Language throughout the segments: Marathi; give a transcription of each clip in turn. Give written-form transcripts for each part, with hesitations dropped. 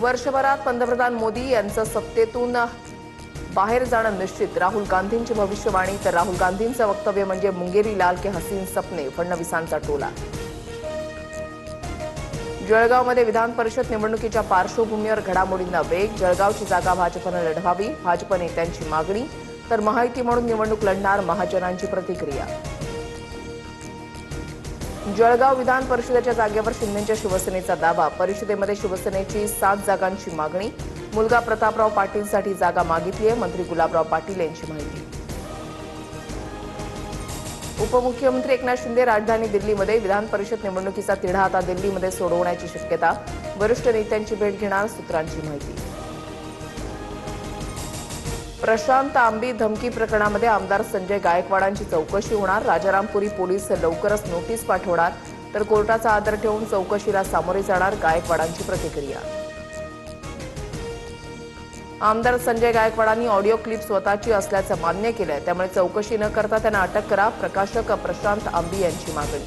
वर्षभरात पंतप्रधान मोदी यांचं सत्तेतून बाहेर जाणं निश्चित, राहुल गांधींची भविष्यवाणी. तर राहुल गांधींचं वक्तव्य म्हणजे मुंगेरी लाल के हसीन सपने, फडणवीसांचा टोला. जळगावमध्ये विधान परिषद निवडणुकीच्या पार्श्वभूमीवर घडामोडींना वेग. जळगावची जागा भाजपनं लढवावी, भाजप नेत्यांची मागणी. तर महायुती म्हणून निवडणूक लढणार, महाजनांची प्रतिक्रिया. जळगाव विधान परिषदेच्या जागेवर शिंदेच्या शिवसेनेचा दावा. परिषदेमध्ये शिवसेनेची 7 जागांची मागणी. मुलगा प्रतापराव पाटीलसाठी जागा मागितली आहे, मंत्री गुलाबराव पाटील यांची माहिती. उपमुख्यमंत्री एकनाथ शिंदे राजधानी दिल्लीमध्ये. विधान परिषद निवडणुकीचा तिढा आता दिल्लीमध्ये सोडवण्याची शक्यता. वरिष्ठ नेत्यांची भेट घेणार, सूत्रांची माहिती. प्रशांत आंबी धमकी प्रकरणामध्ये आमदार संजय गायकवाडांची चौकशी होणार. राजारामपुरी पोलीस लवकरच नोटीस पाठवणार. तर कोर्टाचा आदर ठेवून चौकशीला सामोरे जाणार, गायकवाडांची प्रतिक्रिया. आमदार संजय गायकवाडांनी ऑडिओ क्लिप स्वतःची असल्याचं मान्य केलंय, त्यामुळे चौकशी न करता त्यांना अटक करा, प्रकाशक प्रशांत आंबी यांची मागणी.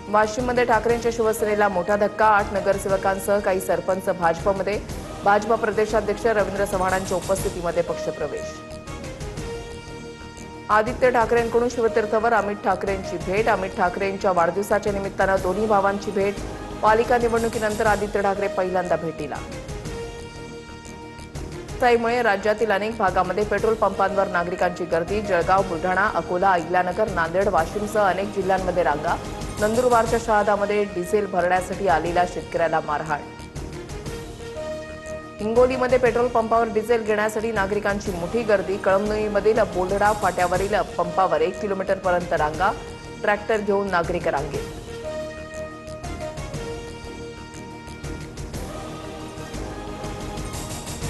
वाशिममध्ये ठाकरेंच्या शिवसेनेला मोठा धक्का. 8 नगरसेवकांसह काही सरपंच भाजपमध्ये. भाजप प्रदेशाध्यक्ष रवींद्र चव्हाणांच्या उपस्थितीमध्ये पक्षप्रवेश. आदित्य ठाकरेंकडून शिवतीर्थवर अमित ठाकरेंची भेट. अमित ठाकरेंच्या वाढदिवसाच्या निमित्तानं दोन्ही भावांची भेट. पालिका निवडणुकीनंतर आदित्य ठाकरे पहिल्यांदा भेटीला. त्यामुळे राज्यातील अनेक भागामध्ये पेट्रोल पंपांवर नागरिकांची गर्दी. जळगाव, बुलढाणा, अकोला, अहिल्यानगर, नांदेड, वाशिमसह अनेक जिल्ह्यांमध्ये रांगा. नंदुरबारच्या शहादामध्ये डिझेल भरण्यासाठी आलेल्या शेतकऱ्याला मारहाण. हिंगोलीमध्ये पेट्रोल पंपावर डिझेल घेण्यासाठी नागरिकांची मोठी गर्दी. कळमनुरीमधील बोलढा फाट्यावरील पंपावर 1 किलोमीटरपर्यंत रांगा. ट्रॅक्टर घेऊन नागरिक रांगेत.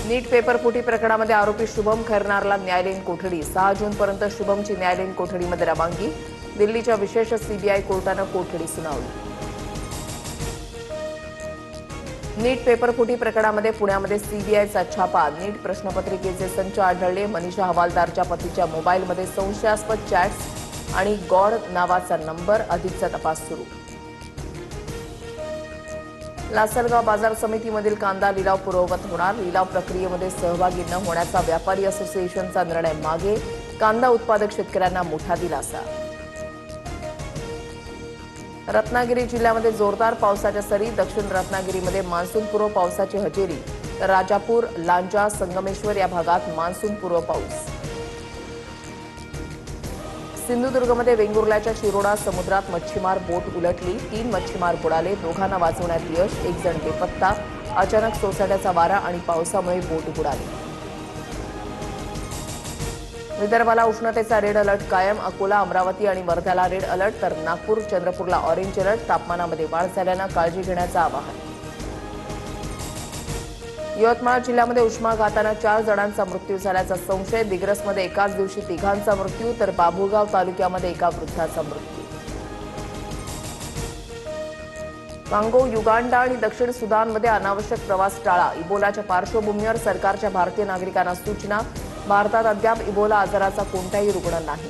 नीट पेपर फुटी प्रकरणामध्ये आरोपी शुभम खैरनारला न्यायालयीन कोठडी. 6 जूनपर्यंत शुभमची न्यायालयीन कोठडीमध्ये रवानगी. दिल्लीच्या विशेष सीबीआय कोर्टानं कोठडी सुनावली. नीट पेपर फुटी प्रकरणामध्ये पुण्यामध्ये सीबीआयचा छापा. नीट प्रश्नपत्रिकेचे संच आढळले. मनीषा हवालदारच्या पतीच्या मोबाईलमध्ये संशयास्पद चॅट्स आणि गॉड नावाचा नंबर. अधिकचा तपास सुरू. लासलगाव बाजार समितीमधील कांदा लिलाव पूर्ववत होणार. लिलाव प्रक्रियेमध्ये सहभागी न होण्याचा व्यापारी असोसिएशनचा निर्णय मागे. कांदा उत्पादक शेतकऱ्यांना मोठा दिलासा. रत्नागिरी जिल्ह्यामध्ये जोरदार पावसाच्या सरी. दक्षिण रत्नागिरीमध्ये मान्सूनपूर्व पावसाची हजेरी. तर राजापूर, लांजा, संगमेश्वर या भागात मान्सूनपूर्व पाऊस. सिंधुदुर्गमध्ये वेंगुर्ल्याच्या शिरोडा समुद्रात मच्छीमार बोट उलटली. 3 मच्छीमार बुडाले. दोघांना वाचवण्यात यश. 1 जण बेपत्ता. अचानक सोसाट्याचा वारा आणि पावसामुळे बोट बुडाली. विदर्भाला उष्णतेचा रेड अलर्ट कायम. अकोला, अमरावती आणि वर्ध्याला रेड अलर्ट. तर नागपूर, चंद्रपूरला ऑरेंज अलर्ट. तापमानामध्ये वाढ झाल्यानं काळजी घेण्याचं आवाहन. यवतमाळ जिल्ह्यामध्ये उष्माघातानं 4 जणांचा मृत्यू झाल्याचा संशय. दिग्रसमध्ये एकाच दिवशी 3घांचा मृत्यू. तर बाभुळगाव तालुक्यामध्ये एका वृद्धाचा मृत्यू. कांगो, युगांडा आणि दक्षिण सुदानमध्ये अनावश्यक प्रवास टाळा. इबोलाच्या पार्श्वभूमीवर सरकारच्या भारतीय नागरिकांना सूचना. भारतात अद्याप इबोला आजाराचा कोणताही रुग्ण नाही.